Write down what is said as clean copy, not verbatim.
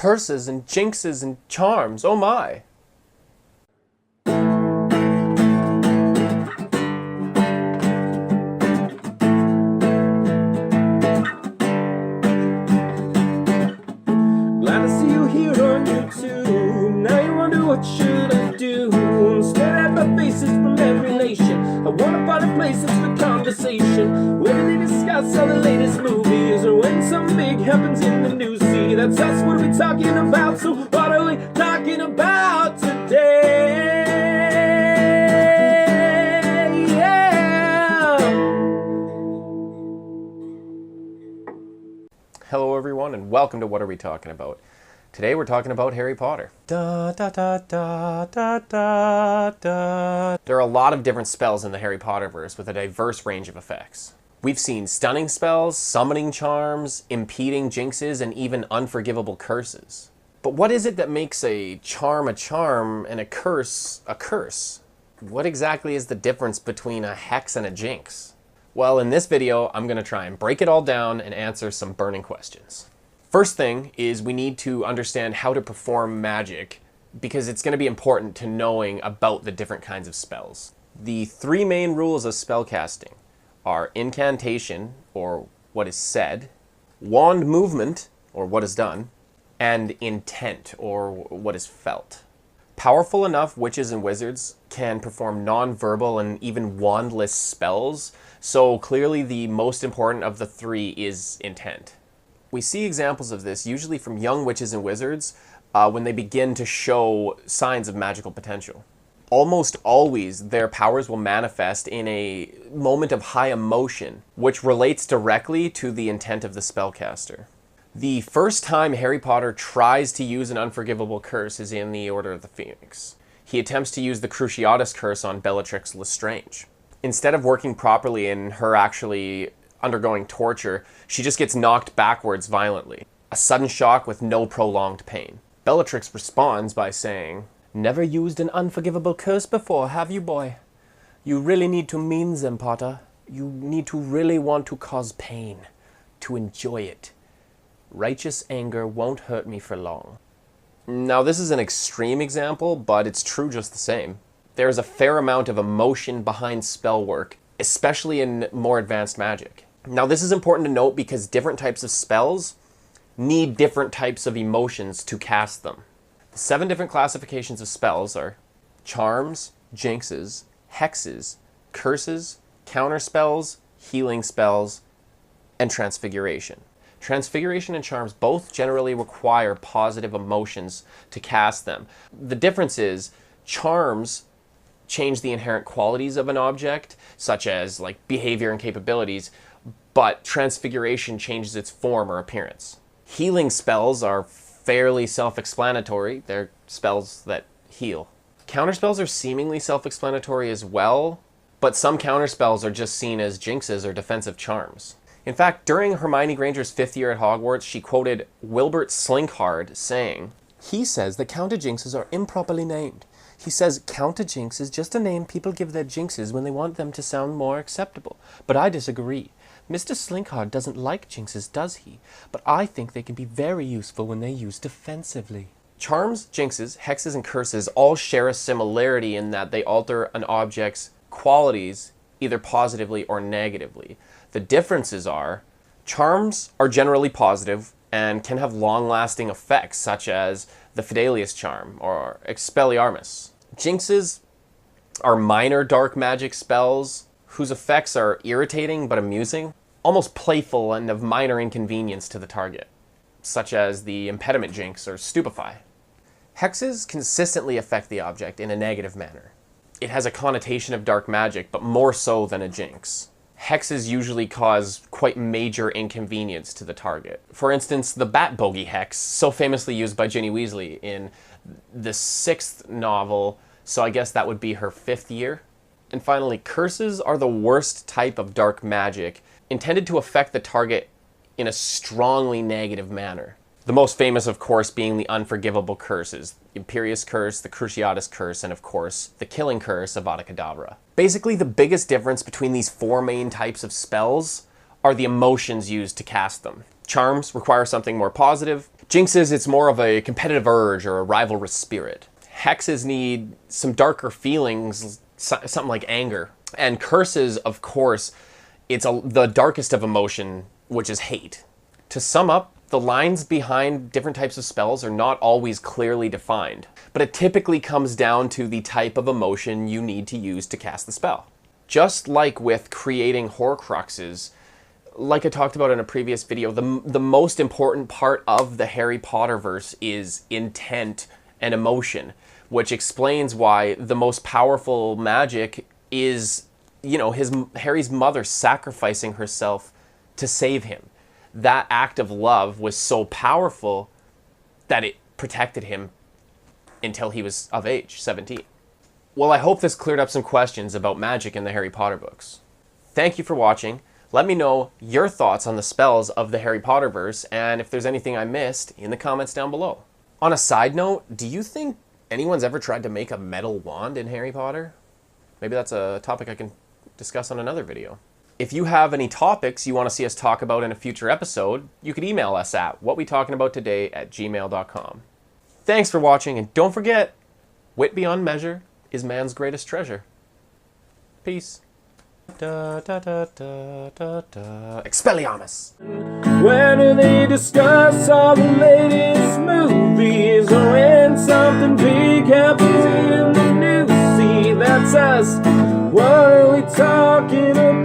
curses and jinxes and charms, oh my. Glad to see you here on YouTube. Now you wonder what should I do. Stare at my faces from every nation. I wanna find a place that's for conversation, where they discuss all the latest movies, or when something big happens in the news. See, that's us, what are we talking about? So what are we talking about today? Yeah. Hello everyone and welcome to What Are We Talking About? Today we're talking about Harry Potter. Da, da, da, da, da, da, da. There are a lot of different spells in the Harry Potter verse with a diverse range of effects. We've seen stunning spells, summoning charms, impeding jinxes, and even unforgivable curses. But what is it that makes a charm and a curse a curse? What exactly is the difference between a hex and a jinx? Well, in this video, I'm going to try and break it all down and answer some burning questions. First thing is we need to understand how to perform magic, because it's going to be important to knowing about the different kinds of spells. The three main rules of spellcasting are incantation, or what is said, wand movement, or what is done, and intent, or what is felt. Powerful enough witches and wizards can perform non-verbal and even wandless spells, so clearly the most important of the three is intent. We see examples of this usually from young witches and wizards when they begin to show signs of magical potential. Almost always their powers will manifest in a moment of high emotion, which relates directly to the intent of the spellcaster. The first time Harry Potter tries to use an unforgivable curse is in the Order of the Phoenix. He attempts to use the Cruciatus curse on Bellatrix Lestrange. Instead of working properly and her actually undergoing torture, she just gets knocked backwards violently. A sudden shock with no prolonged pain. Bellatrix responds by saying, "Never used an unforgivable curse before, have you, boy? You really need to mean them, Potter. You need to really want to cause pain, to enjoy it. Righteous anger won't hurt me for long." Now, this is an extreme example, but it's true just the same. There's a fair amount of emotion behind spell work, especially in more advanced magic. Now, this is important to note because different types of spells need different types of emotions to cast them. The 7 different classifications of spells are charms, jinxes, hexes, curses, counterspells, healing spells, and transfiguration. Transfiguration and charms both generally require positive emotions to cast them. The difference is charms change the inherent qualities of an object, such as like behavior and capabilities, but transfiguration changes its form or appearance. Healing spells are fairly self-explanatory. They're spells that heal. Counterspells are seemingly self-explanatory as well, but some counterspells are just seen as jinxes or defensive charms. In fact, during Hermione Granger's 5th year at Hogwarts, she quoted Wilbert Slinkhard saying, "He says the counter-jinxes are improperly named. He says counter-jinx is just a name people give their jinxes when they want them to sound more acceptable. But I disagree. Mr. Slinkhard doesn't like jinxes, does he? But I think they can be very useful when they're used defensively." Charms, jinxes, hexes, and curses all share a similarity in that they alter an object's qualities either positively or negatively. The differences are, charms are generally positive and can have long-lasting effects, such as the Fidelius charm or Expelliarmus. Jinxes are minor dark magic spells whose effects are irritating but amusing, almost playful and of minor inconvenience to the target, such as the Impediment Jinx or Stupefy. Hexes consistently affect the object in a negative manner. It has a connotation of dark magic, but more so than a jinx. Hexes usually cause quite major inconvenience to the target. For instance, the Bat Bogey Hex, so famously used by Ginny Weasley in the 6th novel, so I guess that would be her 5th year. And finally, curses are the worst type of dark magic, intended to affect the target in a strongly negative manner. The most famous, of course, being the unforgivable curses, the Imperious Curse, the Cruciatus Curse, and of course, the Killing Curse of Avada Kedavra. Basically, the biggest difference between these 4 main types of spells are the emotions used to cast them. Charms require something more positive, Jinxes, it's more of a competitive urge or a rivalrous spirit. Hexes need some darker feelings, something like anger. And curses, of course, it's the darkest of emotion, which is hate. To sum up, the lines behind different types of spells are not always clearly defined, but it typically comes down to the type of emotion you need to use to cast the spell. Just like with creating Horcruxes, like I talked about in a previous video, the most important part of the Harry Potter verse is intent and emotion, which explains why the most powerful magic is, you know, Harry's mother sacrificing herself to save him. That act of love was so powerful that it protected him until he was of age, 17. Well, I hope this cleared up some questions about magic in the Harry Potter books. Thank you for watching. Let me know your thoughts on the spells of the Harry Potter verse, and if there's anything I missed, in the comments down below. On a side note, do you think anyone's ever tried to make a metal wand in Harry Potter? Maybe that's a topic I can discuss on another video. If you have any topics you want to see us talk about in a future episode, you could email us at whatwetalkingabouttoday@gmail.com. Thanks for watching, and don't forget, wit beyond measure is man's greatest treasure. Peace. Expelliarmus! Where do they discuss all the latest movies, or when something big happens in the news? See, that's us. What are we talking about?